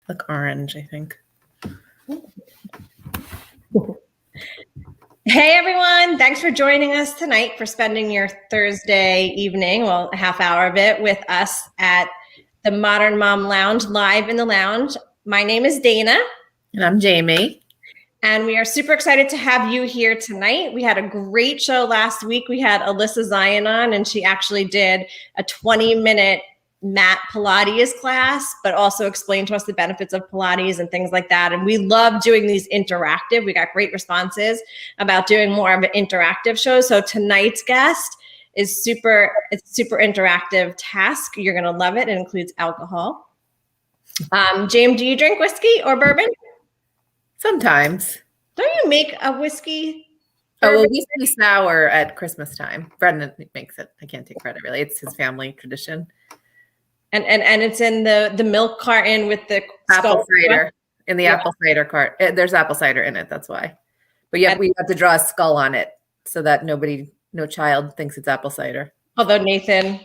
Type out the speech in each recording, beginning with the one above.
Look orange, I think. Hey everyone, thanks for joining us tonight for spending your Thursday evening, well, a half hour of it with us at the Modern Mom Lounge, live in the lounge. My name is Dana. And I'm Jamie. And we are super excited to have you here tonight. We had a great show last week. We had Alyssa Zion on, and she actually did a 20-minute mat Pilates class, but also explained to us the benefits of Pilates and things like that. And we love doing these interactive. We got great responses about doing more of an interactive show. So tonight's guest is it's super interactive task. You're going to love it. It includes alcohol. James, do you drink whiskey or bourbon? Sometimes. Don't you make a whiskey? Oh, well, we say sour at Christmas time. Brendan makes it. I can't take credit, really. It's his family tradition. And it's in the milk carton with the apple cider in the apple cider cart. There's apple cider in it. That's why. But yeah, we have to draw a skull on it so that no child thinks it's apple cider. Although Nathan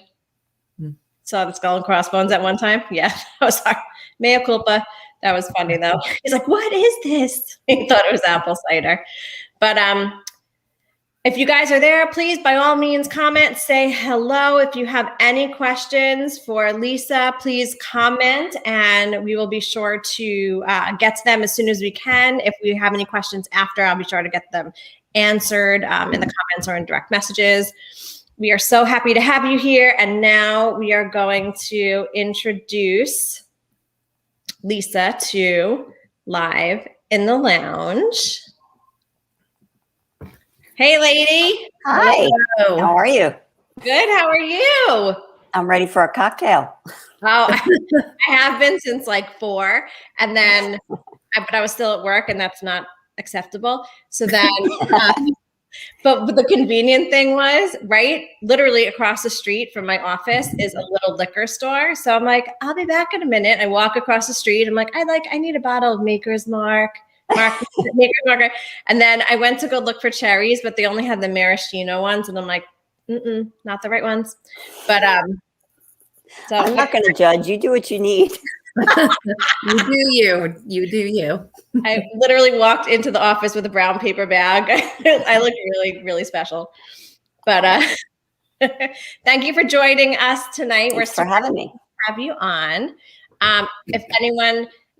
saw the skull and crossbones at one time. Yeah, I was sorry. Mea culpa. That was funny though. He's like, "What is this?" He thought it was apple cider. But if you guys are there, please, by all means, comment, say hello. If you have any questions for Lisa, please comment, and we will be sure to get to them as soon as we can. If we have any questions after, I'll be sure to get them answered in the comments or in direct messages. We are so happy to have you here, and now we are going to introduce Lisa to Live in the Lounge. Hey, lady. Hi. Hello. How are you? Good. How are you? I'm ready for a cocktail. Oh, I have been since like 4, and then, but I was still at work, and that's not acceptable. So then, but the convenient thing was, right, literally across the street from my office is a little liquor store. So I'm like, I'll be back in a minute. I walk across the street. I'm like, I need a bottle of Maker's Mark. And then I went to go look for cherries, but they only had the maraschino ones, and I'm like, not the right ones. But so I'm not going to judge. You do what you need. You do you. You do you. I literally walked into the office with a brown paper bag. I look really, really special. But thank you for joining us tonight. Thanks for having me. Have you on?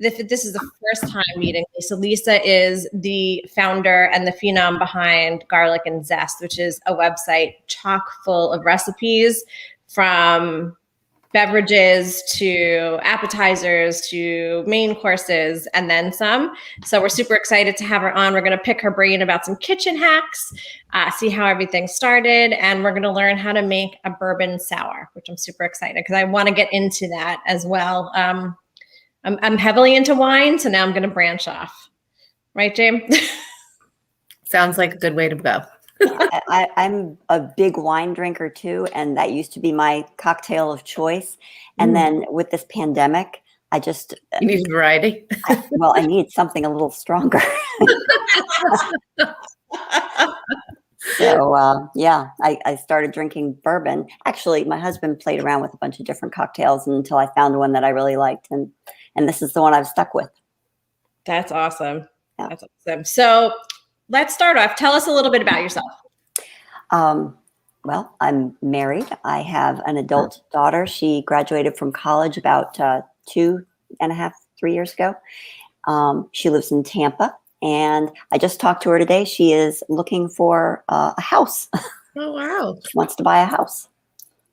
If this is the first time meeting Lisa, Lisa is the founder and the phenom behind Garlic Zest, which is a website chock full of recipes from beverages to appetizers to main courses and then some. So we're super excited to have her on. We're going to pick her brain about some kitchen hacks, see how everything started, and we're going to learn how to make a bourbon sour, which I'm super excited because I want to get into that as well. I'm heavily into wine, so now I'm going to branch off. Right, James? Sounds like a good way to go. I'm a big wine drinker too, and that used to be my cocktail of choice. And then with this pandemic, I just you need variety. I need something a little stronger. So I started drinking bourbon. Actually, my husband played around with a bunch of different cocktails until I found one that I really liked, and this is the one I've stuck with. That's awesome. Yeah. That's awesome. So let's start off. Tell us a little bit about yourself. Well, I'm married. I have an adult daughter. She graduated from college about 2.5, 3 years ago. She lives in Tampa, and I just talked to her today. She is looking for a house. Oh, wow. She wants to buy a house.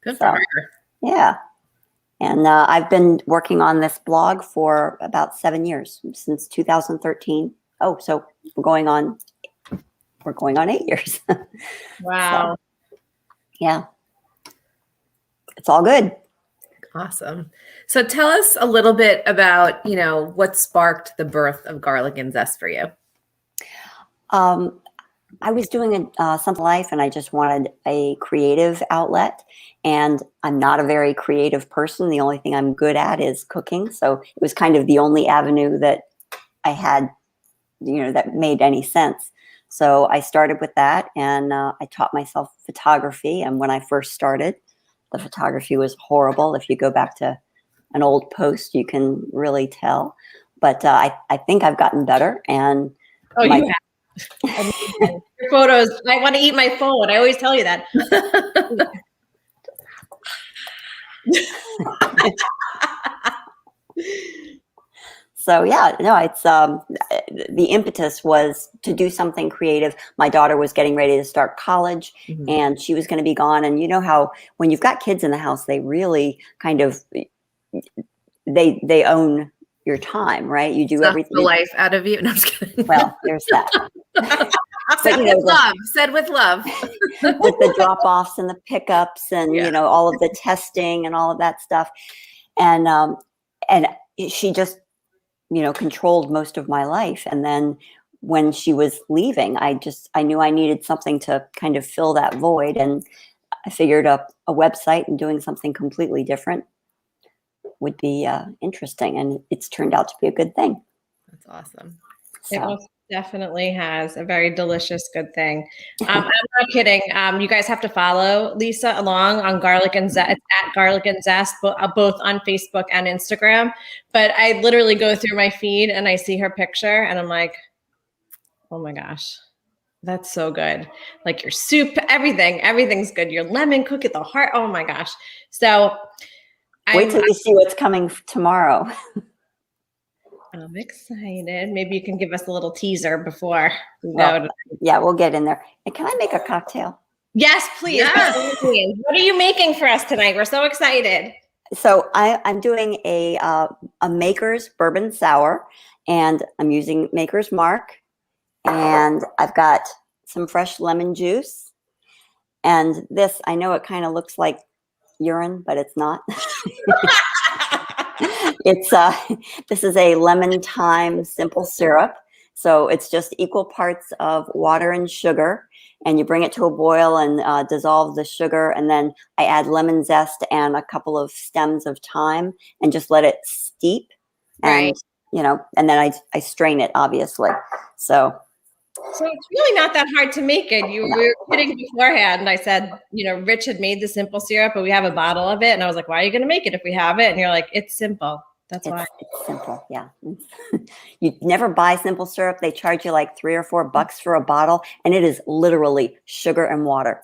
Good for her. Yeah. And I've been working on this blog for about 7 years, since 2013. Oh, so we're going on 8 years. Wow. So, yeah. It's all good. Awesome. So tell us a little bit about, what sparked the birth of Garlic Zest for you. I was doing something life, and I just wanted a creative outlet. And I'm not a very creative person. The only thing I'm good at is cooking. So it was kind of the only avenue that I had, that made any sense. So I started with that, and I taught myself photography. And when I first started, the photography was horrible. If you go back to an old post, you can really tell. But I think I've gotten better. And you have. Your photos. I want to eat my phone. I always tell you that. So yeah, no, it's the impetus was to do something creative. My daughter was getting ready to start college, and she was going to be gone. And you know how when you've got kids in the house, they really kind of they own your time, right? You do everything. The life out of you. No, I'm just kidding. Well, there's that. Said with love. Said with love. With the drop-offs and the pickups, and you know, all of the testing and all of that stuff, and she just, you know, controlled most of my life. And then when she was leaving, I knew I needed something to kind of fill that void, and I figured up a website, and doing something completely different would be interesting, and it's turned out to be a good thing. That's awesome. So. It most definitely has a very delicious good thing. I'm not kidding. You guys have to follow Lisa along on Garlic and Zest. It's at Garlic and Zest, both on Facebook and Instagram. But I literally go through my feed and I see her picture and I'm like, oh my gosh, that's so good. Like your soup, everything's good. Your lemon cookie, the heart. Oh my gosh. So wait till you see what's coming tomorrow. I'm excited. Maybe you can give us a little teaser before we go. Yeah, we'll get in there. And can I make a cocktail? Yes, please. Yes. What are you making for us tonight? We're so excited. So I'm doing a Maker's Bourbon Sour, and I'm using Maker's Mark, and I've got some fresh lemon juice. And this, I know it kind of looks like urine, but it's not. It's this is a lemon thyme simple syrup. So it's just equal parts of water and sugar, and you bring it to a boil and dissolve the sugar. And then I add lemon zest and a couple of stems of thyme and just let it steep. And, you know, and then I strain it, obviously. So it's really not that hard to make it. We were kidding beforehand. And I said, you know, Rich had made the simple syrup, but we have a bottle of it. And I was like, why are you going to make it if we have it? And you're like, it's simple. That's why. It's simple. Yeah. You never buy simple syrup. They charge you like $3 or $4 for a bottle. And it is literally sugar and water.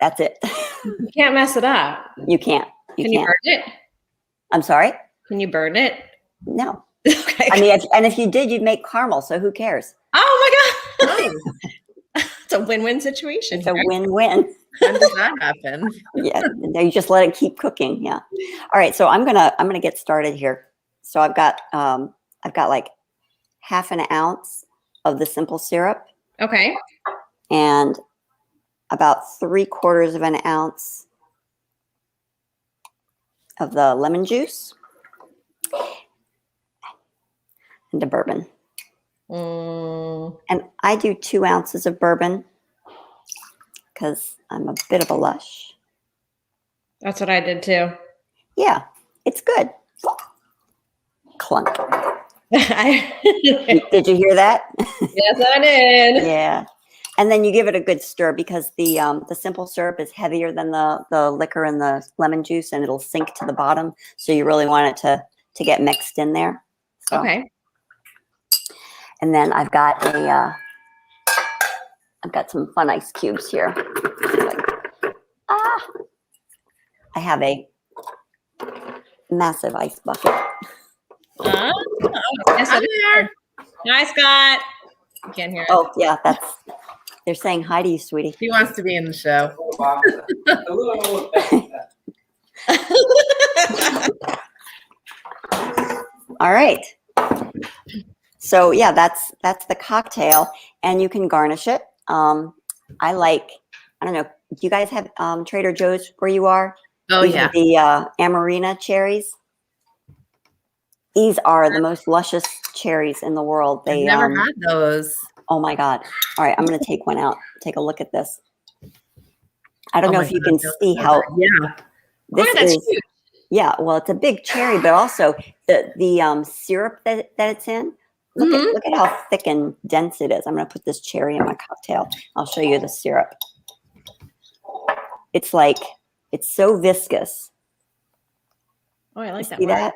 That's it. You can't mess it up. You can't. Can you burn it? I'm sorry? Can you burn it? No. Okay. I mean, if you did, you'd make caramel. So who cares? Oh my God. It's a win-win situation. It's a win-win. When does that happen? Yeah, you just let it keep cooking. Yeah. All right, so I'm gonna get started here. So I've got like half an ounce of the simple syrup. Okay. And about 3/4 of an ounce of the lemon juice and the bourbon. And I do 2 ounces of bourbon because I'm a bit of a lush. That's what I did too. Yeah, it's good. Clunk. Did you hear that? Yes, I did. Yeah. And then you give it a good stir because the simple syrup is heavier than the liquor and the lemon juice, and it'll sink to the bottom. So you really want it to get mixed in there. So. Okay. And then I've got some fun ice cubes here. I have a massive ice bucket. Yes, I'm there. Hi, Scott. I can't hear it. Oh, yeah, they're saying hi to you, sweetie. He wants to be in the show. All right. So yeah, that's the cocktail, and you can garnish it. I don't know. Do you guys have Trader Joe's where you are? Oh, These yeah. are the Amarena cherries. These are the most luscious cherries in the world. I've never had those. Oh my God. All right, I'm going to take one out. Take a look at this. I don't know if you can see how. Yeah. This is huge. Yeah, well, it's a big cherry, but also the syrup that it's in. Look at how thick and dense it is. I'm going to put this cherry in my cocktail. I'll show you the syrup. It's so viscous. Oh, I like that See word. that?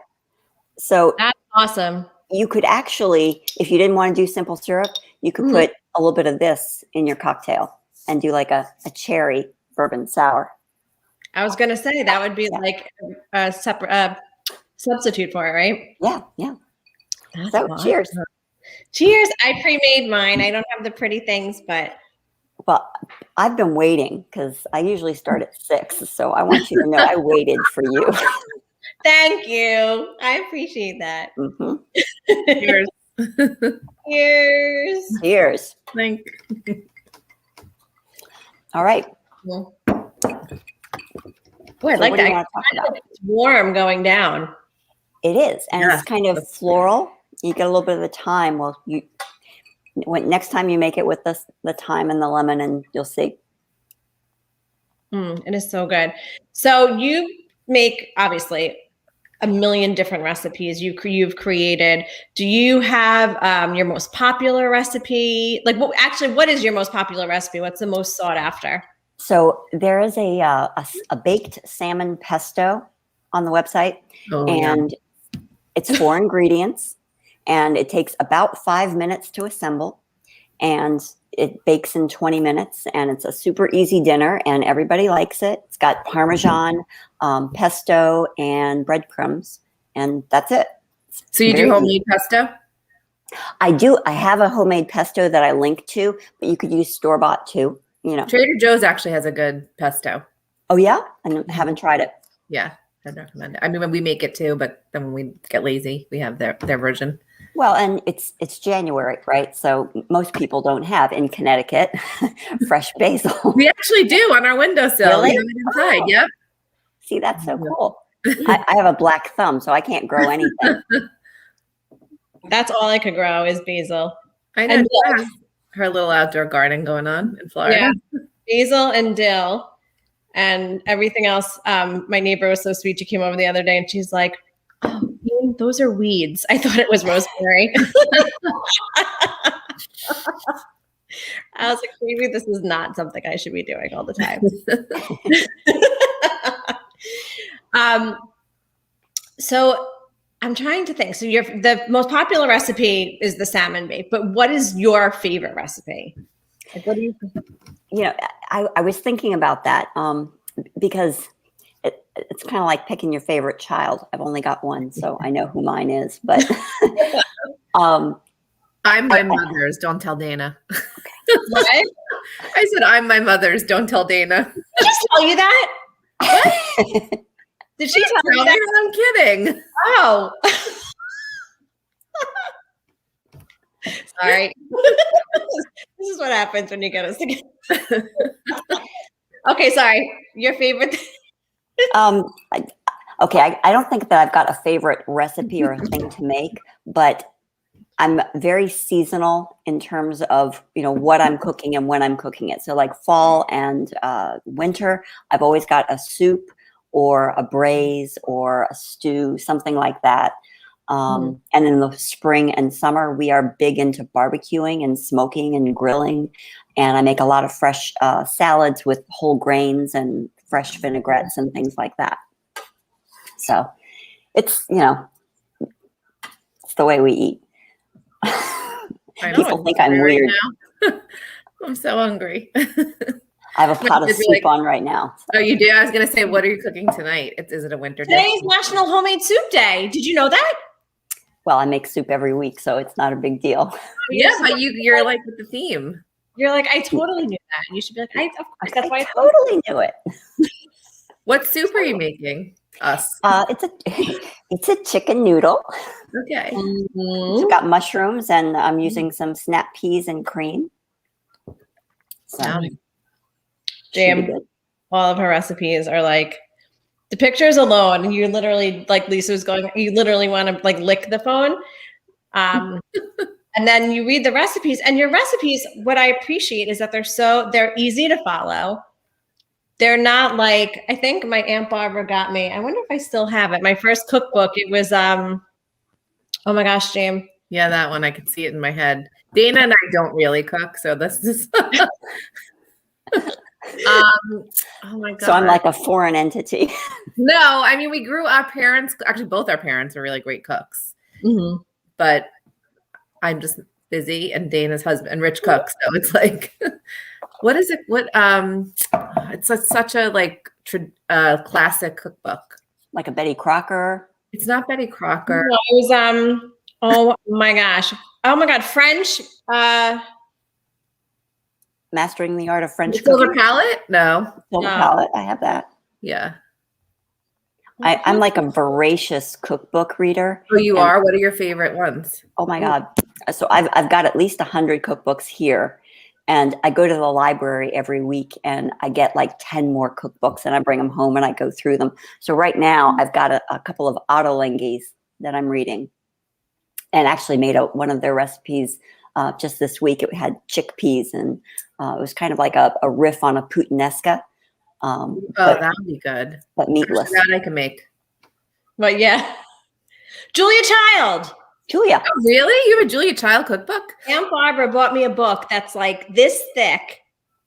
So That's awesome. you could actually, if you didn't want to do simple syrup, you could put a little bit of this in your cocktail and do like a cherry bourbon sour. I was going to say that would be like a separate substitute for it, right? Yeah, yeah. That's So awesome. cheers. Cheers. I pre-made mine. I don't have the pretty things, but. Well, I've been waiting because I usually start at 6. So I want you to know I waited for you. Thank you. I appreciate that. Mm-hmm. Cheers. Cheers. Cheers. Thank. All right. Boy, I So like what do you that. want to talk about? It's warm going down. It is, and Yeah. it's kind of floral. You get a little bit of the thyme. Well, next time you make it with the thyme and the lemon, and you'll see. It is so good. So you make obviously a million different recipes you've created. Do you have your most popular recipe? Like, what is your most popular recipe? What's the most sought after? So there is a baked salmon pesto on the website, and it's 4 ingredients, and it takes about 5 minutes to assemble, and it bakes in 20 minutes, and it's a super easy dinner, and everybody likes it. It's got Parmesan, pesto, and breadcrumbs, and that's it. So you do homemade pesto? I do. I have a homemade pesto that I link to, but you could use store-bought too. You know, Trader Joe's actually has a good pesto. Oh yeah, I haven't tried it. Yeah, I'd recommend it. I mean, when we make it too, but then when we get lazy, we have their version. Well, and it's January, right? So most people don't have in Connecticut fresh basil. We actually do on our windowsill. Really? We have it inside. Oh. Yep. See, that's so cool. I have a black thumb, so I can't grow anything. That's all I could grow is basil. I know. And She has her little outdoor garden going on in Florida. Yeah, basil and dill and everything else. My neighbor was so sweet. She came over the other day and she's like, "Oh, Ian, those are weeds. I thought it was rosemary." I was like, maybe this is not something I should be doing all the time. So I'm trying to think. So the most popular recipe is the salmon bake, but what is your favorite recipe? Like, what do you think? You know, I was thinking about that because it's kind of like picking your favorite child. I've only got one, so I know who mine is. But I'm my mother's. Don't tell Dana. What? I said I'm my mother's. Don't tell Dana. Did she tell you that? What? Did she tell you that? I'm kidding. Oh. Sorry. This is what happens when you get us together. Okay, sorry. Your favorite? Okay, I don't think that I've got a favorite recipe or a thing to make, but I'm very seasonal in terms of, you know, what I'm cooking and when I'm cooking it. So like fall and winter, I've always got a soup or a braise or a stew, something like that. And in the spring and summer, we are big into barbecuing and smoking and grilling. And I make a lot of fresh salads with whole grains and fresh vinaigrettes and things like that. So it's, you know, it's the way we eat. People think I'm weird. Now. I'm so hungry. I have a pot of soup on right now. So. Oh, you do? I was going to say, what are you cooking tonight? Is it a winter day? Today's National Homemade Soup Day. Did you know that? Well, I make soup every week, so it's not a big deal. Yeah, but you're like with the theme. You're like, I totally knew that. You should be like, of course, that's why I totally knew it. What soup are you making? Us. It's a chicken noodle. Okay. It's got mushrooms, and I'm using some snap peas and cream. So, Jam, all of her recipes are like the pictures alone. You literally, like Lisa was going, you literally want to like lick the phone. And then you read the recipes, and your recipes, what I appreciate is that they're easy to follow. They're not like, I think my Aunt Barbara got me. I wonder if I still have it. My first cookbook, it was, oh my gosh, James. Yeah, that one. I could see it in my head. Dana and I don't really cook, so this is. Oh my God. So I'm like a foreign entity. No, I mean, our parents, actually both our parents are really great cooks, but I'm just busy, and Dana's husband and Rich cooks. So it's like, what is it? It's such a like classic cookbook. Like a Betty Crocker. It's not Betty Crocker. No, it was, oh my gosh. Oh my God. French, Mastering the Art of French Silver Cooking. Palette? No. Silver No. Palette. I have that. Yeah. I'm like a voracious cookbook reader. Oh, you are? What are your favorite ones? Oh my God. So I've got at least 100 cookbooks here. And I go to the library every week and I get like 10 more cookbooks and I bring them home and I go through them. So right now I've got a couple of Ottolenghi's that I'm reading, and actually made one of their recipes just this week. It had chickpeas and it was kind of like a riff on a puttanesca. That would be good. But meatless. That I can make. but yeah. Julia Child. Julia. Oh, really? You have a Julia Child cookbook? Aunt Barbara bought me a book that's like this thick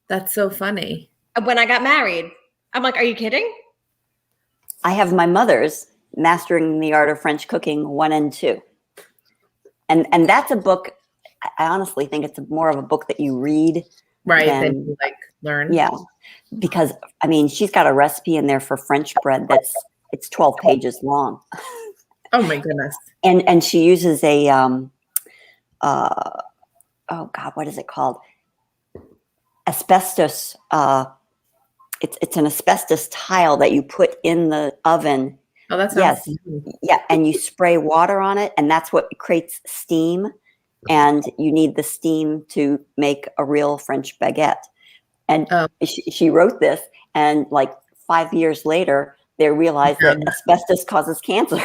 That's so funny. when I got married. I'm like, are you kidding? I have my mother's Mastering the Art of French Cooking 1 and 2. And that's a book, I honestly think it's more of a book that you read. Right. Than Then you like learn. Yeah. Because I mean, she's got a recipe in there for French bread it's 12 pages long. Oh my goodness. And she uses a oh God, what is it called? Asbestos. It's an asbestos tile that you put in the oven. Oh, that's yes. Yeah, and you spray water on it, and that's what creates steam. And you need the steam to make a real French baguette. And she wrote this, and like 5 years later, they realized that asbestos causes cancer.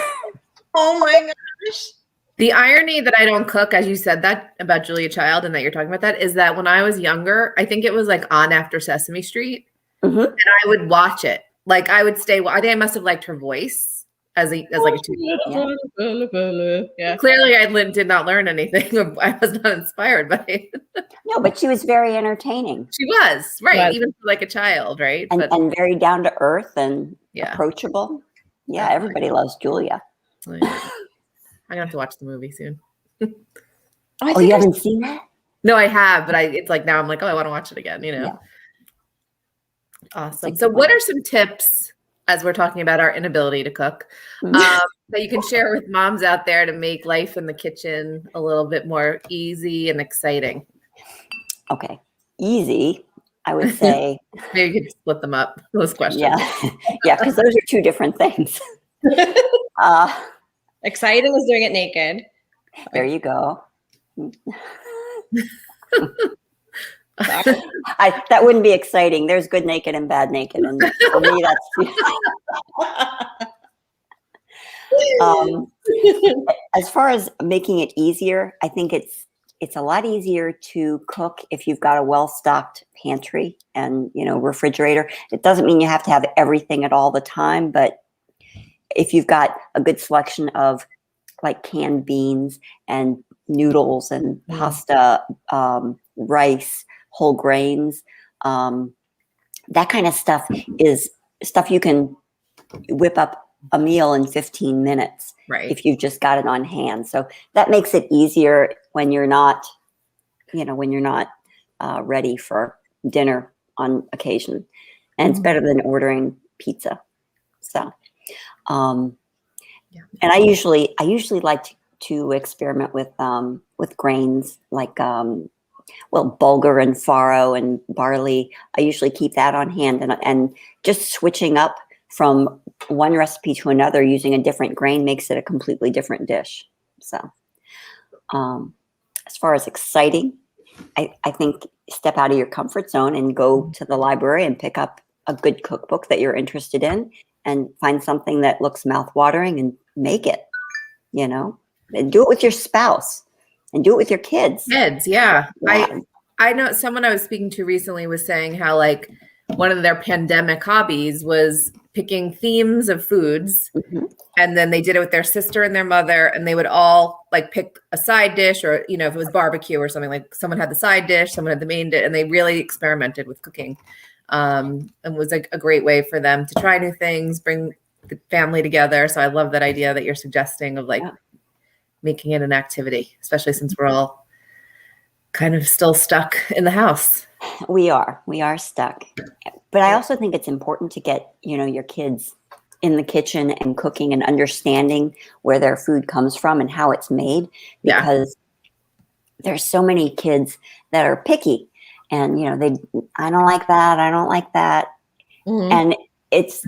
Oh my gosh. The irony that I don't cook, as you said that about Julia Child and that you're talking about that, is that when I was younger, I think it was like on after Sesame Street, and I would watch it. Like I would stay. I think I must have liked her voice as like a 2-year-old. Yeah. Clearly, I did not learn anything. I was not inspired by it. No, but she was very entertaining. She was, right. Yes. Even for like a child, right? And very down to earth and Yeah. approachable. Yeah, everybody loves Julia. I'm going to have to watch the movie soon. Oh, you haven't seen that? No, I have, but it's like now I'm like, oh, I want to watch it again, you know? Yeah. Awesome. So what are some tips, as we're talking about our inability to cook, that you can share with moms out there to make life in the kitchen a little bit more easy and exciting? Okay. Easy, I would say. Maybe you could split them up, those questions. Yeah. Yeah, because those are two different things. Exciting is doing it naked. There you go. That wouldn't be exciting. There's good naked and bad naked, and for me, that's as far as making it easier. I think it's a lot easier to cook if you've got a well-stocked pantry and refrigerator. It doesn't mean you have to have everything at all the time, but if you've got a good selection of like canned beans and noodles and pasta, rice, whole grains, that kind of stuff is stuff you can whip up a meal in 15 minutes, right? If you've just got it on hand. So that makes it easier when you're not, ready for dinner on occasion, and it's better than ordering pizza. So, and I usually like to experiment with grains like bulgur and farro and barley. I usually keep that on hand, and just switching up from one recipe to another using a different grain makes it a completely different dish. So as far as exciting, I think step out of your comfort zone and go to the library and pick up a good cookbook that you're interested in and find something that looks mouthwatering and make it, and do it with your spouse and do it with your kids. Yeah. I know someone I was speaking to recently was saying how like one of their pandemic hobbies was picking themes of foods. And then they did it with their sister and their mother, and they would all like pick a side dish, or, if it was barbecue or something, like someone had the side dish, someone had the main dish, and they really experimented with cooking and was like a great way for them to try new things, bring the family together. So I love that idea that you're suggesting of like making it an activity, especially since we're all kind of still stuck in the house. We are stuck. But I also think it's important to get, your kids in the kitchen and cooking and understanding where their food comes from and how it's made, because there's so many kids that are picky and, I don't like that. I don't like that. Mm-hmm. And it's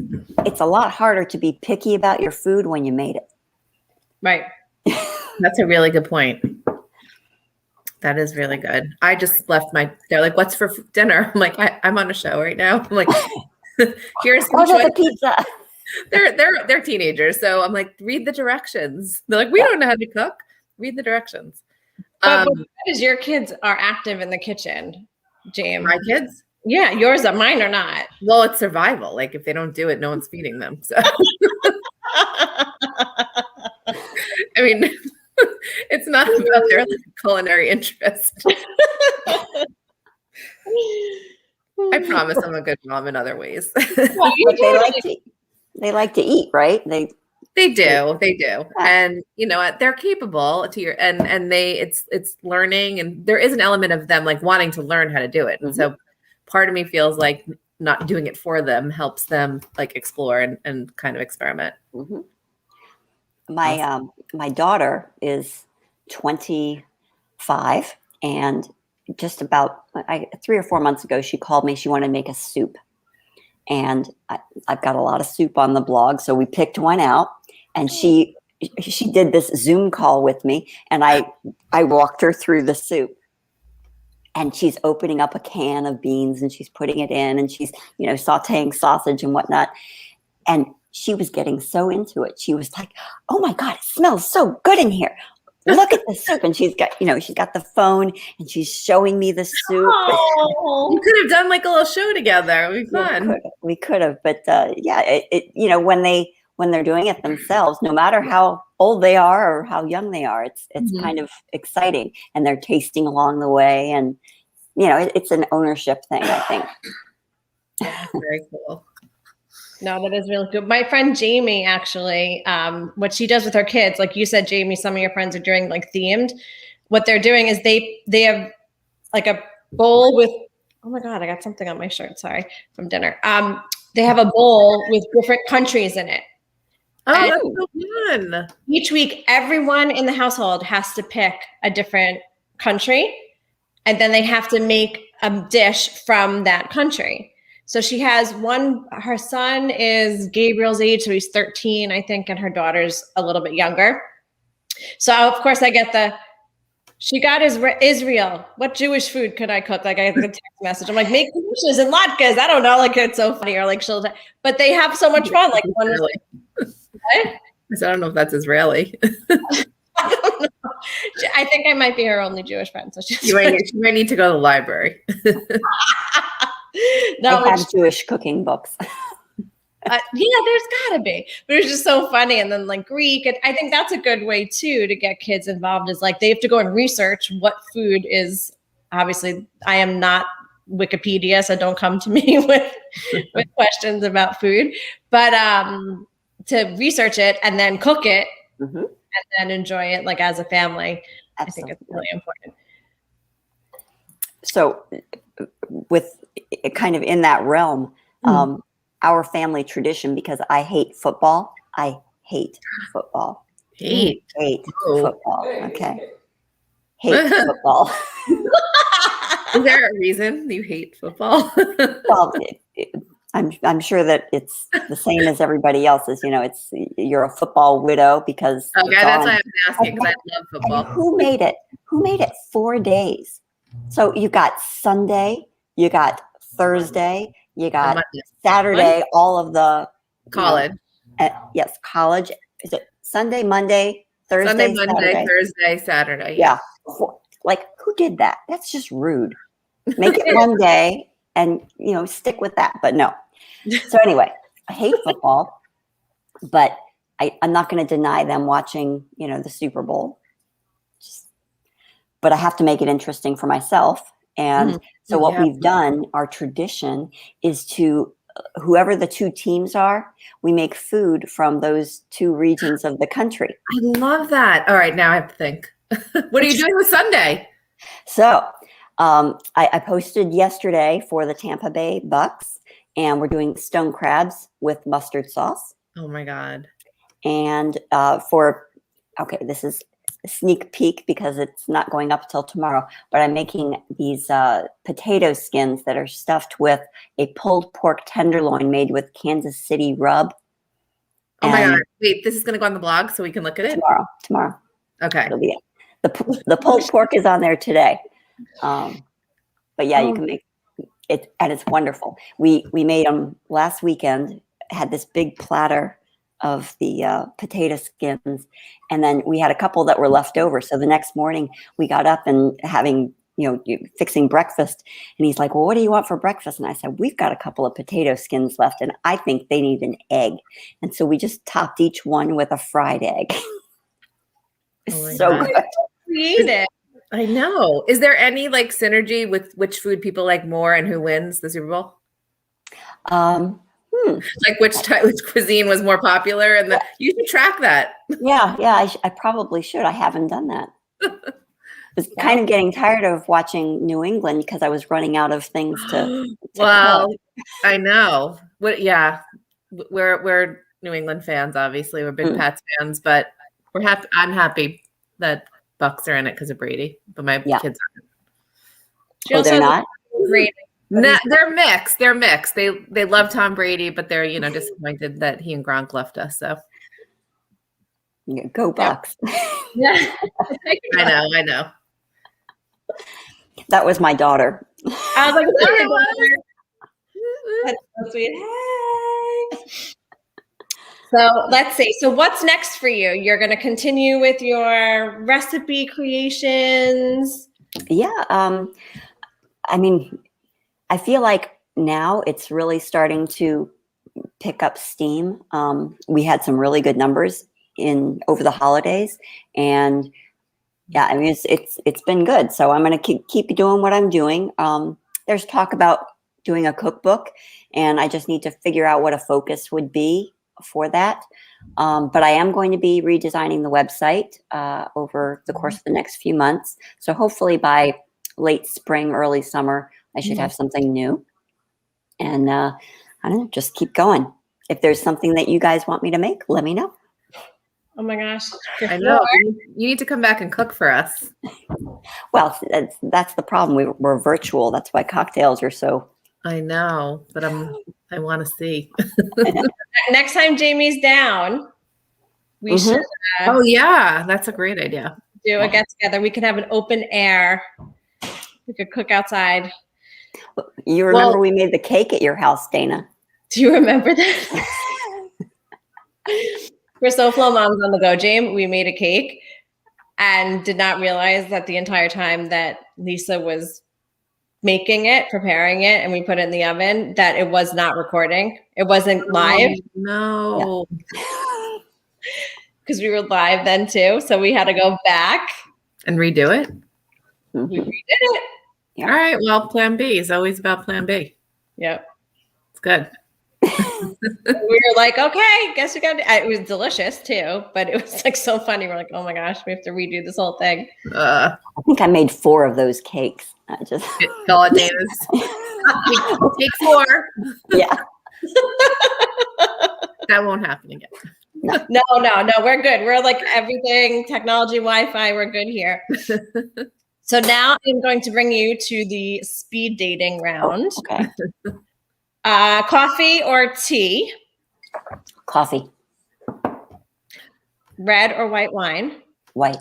a lot harder to be picky about your food when you made it. Right. That's a really good point. That is really good. I just left they're like, what's for dinner? I'm like, I'm on a show right now. I'm like, here's some the pizza. They're teenagers. So I'm like, read the directions. They're like, we don't know how to cook. Read the directions. But because your kids are active in the kitchen, James. My kids? Yeah, yours are. Mine are not. Well, it's survival. Like if they don't do it, no one's feeding them. So I mean, it's not about their like, culinary interest. I promise I'm a good mom in other ways. Well, they like to eat, right? They do. And they're capable and it's learning, and there is an element of them like wanting to learn how to do it. And so part of me feels like not doing it for them helps them like explore and kind of experiment. Mm-hmm. My daughter is 25, and just about 3 or 4 months ago, she called me. She wanted to make a soup, and I've got a lot of soup on the blog, so we picked one out, and she did this Zoom call with me, and I walked her through the soup, and she's opening up a can of beans, and she's putting it in, and she's sautéing sausage and whatnot, and she was getting so into it. She was like, "Oh my God, it smells so good in here. Look at the soup." And she's got the phone and she's showing me the soup. Oh, you could have done like a little show together. It would be fun. We could have, but when they're doing it themselves, no matter how old they are or how young they are, it's kind of exciting, and they're tasting along the way, and it's an ownership thing, I think. Very cool. No, that is really good. My friend Jamie, actually, what she does with her kids, like you said, Jamie, some of your friends are doing like themed. What they're doing is they have like a bowl with, oh my God, I got something on my shirt, sorry, from dinner. They have a bowl with different countries in it. Oh, that's so fun. Each week, everyone in the household has to pick a different country, and then they have to make a dish from that country. So she has her son is Gabriel's age, so he's 13, I think, and her daughter's a little bit younger. So, of course, I get she got Israel. What Jewish food could I cook? Like, I get the text message. I'm like, make dishes and latkes. I don't know. Like, it's so funny. Or like, but they have so much fun. Like, Israeli. I don't know if that's Israeli. I don't know. I think I might be her only Jewish friend. So she might need to go to the library. No, I have Jewish cooking books. Yeah, there's gotta be, but it's just so funny. And then like Greek, and I think that's a good way too to get kids involved. Is like they have to go and research what food is. Obviously, I am not Wikipedia, so don't come to me with questions about food. But to research it and then cook it and then enjoy it like as a family, absolutely. I think it's really important. So, with kind of in that realm, our family tradition, because I hate football. I hate football. Hate football. Okay. Hate football. Is there a reason you hate football? Well, I'm sure that it's the same as everybody else's. You're a football widow because. Okay, that's why I'm asking, because I love football. And who made it? Who made it 4 days? So you got Sunday, you got Thursday, you got Saturday, all of the college. Yes, college. Is it Sunday, Monday, Thursday, Sunday, Monday, Saturday? Thursday, Saturday. Yeah. Like, who did that? That's just rude. Make it one day and, stick with that. But no. So anyway, I hate football, but I'm not going to deny them watching, the Super Bowl. But I have to make it interesting for myself. And so what we've done, our tradition is to, whoever the two teams are, we make food from those two regions of the country. I love that. All right, now I have to think. What are you doing with Sunday? So I posted yesterday for the Tampa Bay Bucks, and we're doing stone crabs with mustard sauce. Oh my God. And this is a sneak peek because it's not going up till tomorrow, but I'm making these potato skins that are stuffed with a pulled pork tenderloin made with Kansas City rub. Oh my God. Wait, this is going to go on the blog so we can look at it? Tomorrow. Okay. It'll be the pulled pork is on there today. But yeah, you can make it, and it's wonderful. We made them last weekend, had this big platter of the potato skins, and then we had a couple that were left over. So the next morning we got up and fixing breakfast, and he's like, well, what do you want for breakfast? And I said, we've got a couple of potato skins left, and I think they need an egg. And so we just topped each one with a fried egg. It's so good. Creative. I know. Is there any like synergy with which food people like more and who wins the Super Bowl? Like which cuisine was more popular, and you should track that. Yeah, I probably should. I haven't done that. I was kind of getting tired of watching New England because I was running out of things to well, cook. I know. Yeah, we're New England fans. Obviously, we're big Pats fans, but we're happy. I'm happy that Bucks are in it because of Brady, but my kids aren't. They're not. Brady. No, they're mixed. They're mixed. They love Tom Brady, but they're disappointed that he and Gronk left us. So go Bucks. Yeah. I know. That was my daughter. I was like, that's so sweet. Hey. So let's see. So what's next for you? You're going to continue with your recipe creations? Yeah. I mean, I feel like now it's really starting to pick up steam. We had some really good numbers over the holidays, and yeah, I mean, it's been good. So I'm going to keep doing what I'm doing. There's talk about doing a cookbook, and I just need to figure out what a focus would be for that. But I am going to be redesigning the website over the course of the next few months. So hopefully by late spring, early summer, I should have something new. And I don't know, just keep going. If there's something that you guys want me to make, let me know. Oh my gosh. I know. You need to come back and cook for us. Well, that's the problem. We're virtual. That's why cocktails are so. I know, but I want to see. Next time Jamie's down, we should. Oh yeah, that's a great idea. Do a get together. We could have an open air. We could cook outside. You remember we made the cake at your house, Dana? Do you remember that? For SoFlo Moms on the Go, Jamie, we made a cake and did not realize that the entire time that Lisa was making it, preparing it, and we put it in the oven, that it was not recording. It wasn't live. No. Because we were live then too. So we had to go back. And redo it? We redid it. Yeah. All right. Well, plan B is always about plan B. Yep. It's good. We were like, okay, guess we got to. It was delicious too, but it was like so funny. We're like, oh my gosh, we have to redo this whole thing. I think I made 4 of those cakes. I just call it Dana's. Take 4. Yeah. That won't happen again. No, we're good. We're like everything, technology, Wi-Fi, we're good here. So now I'm going to bring you to the speed dating round. Okay. Coffee or tea? Coffee. Red or white wine? White.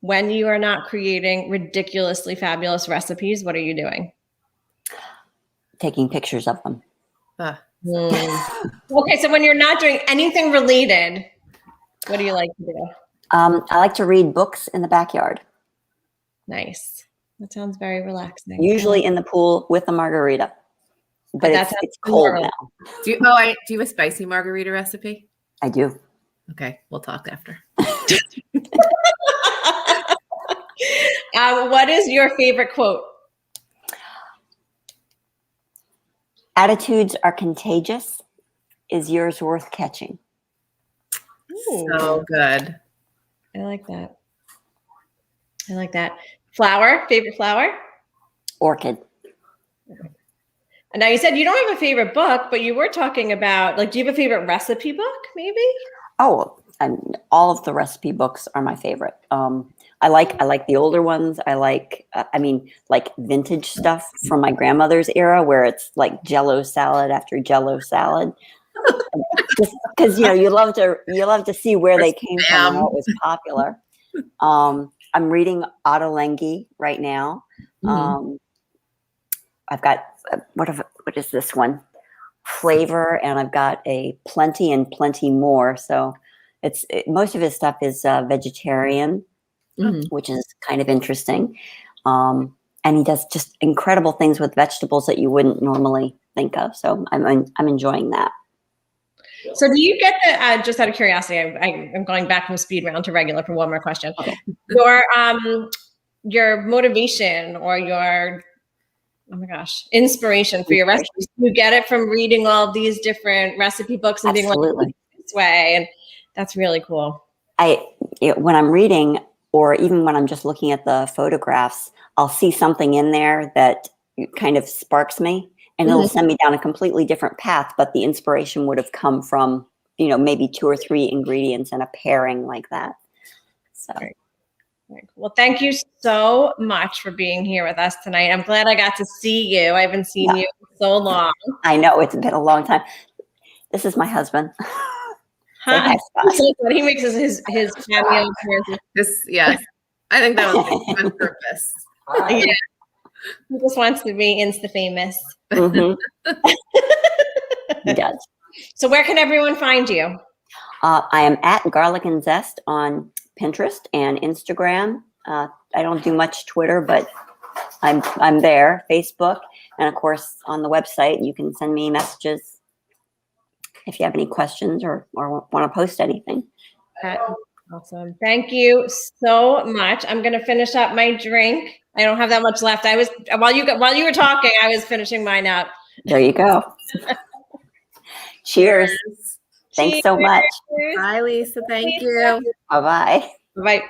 When you are not creating ridiculously fabulous recipes, what are you doing? Taking pictures of them. Okay, so when you're not doing anything related, what do you like to do? I like to read books in the backyard. Nice. That sounds very relaxing. Usually in the pool with a margarita. But it's cold now. Do you have a spicy margarita recipe? I do. Okay, we'll talk after. What is your favorite quote Attitudes are contagious. Is yours worth catching? So good. I like that. I like that. Flower, favorite flower? Orchid. And now you said you don't have a favorite book, but you were talking about, like, do you have a favorite recipe book, maybe? Oh, all of the recipe books are my favorite. I like the older ones. I like, like vintage stuff from my grandmother's era, where it's like Jello salad after Jello salad. Just because you love to see where they came from and what was popular. I'm reading Otto Lengi right now. I've got what is this one? Flavor, and I've got a Plenty and Plenty More. So most of his stuff is vegetarian, which is kind of interesting. And he does just incredible things with vegetables that you wouldn't normally think of. So I'm enjoying that. So do you get the, just out of curiosity, I'm going back from speed round to regular for one more question. Okay. Your motivation or your, oh my gosh, inspiration for your recipes, you get it from reading all these different recipe books and being like, this way. And that's really cool. When I'm reading, or even when I'm just looking at the photographs, I'll see something in there that kind of sparks me. And it'll send me down a completely different path, but the inspiration would have come from, maybe 2 or 3 ingredients and a pairing like that. So, well, thank you so much for being here with us tonight. I'm glad I got to see you. I haven't seen you in so long. I know, it's been a long time. This is my husband. Hi. He makes his cameo appearance. Yes, I think that was on purpose. Yeah. He just wants to be Insta famous. He does. So where can everyone find you? I am at Garlic and Zest on Pinterest and Instagram. I don't do much Twitter, but I'm there. Facebook, and of course on the website. You can send me messages if you have any questions or want to post anything. Awesome. Thank you so much. I'm going to finish up my drink. I don't have that much left. While you were talking, I was finishing mine up. There you go. Cheers. Thanks so much. Bye, Lisa. Thank you. Bye-bye. Bye.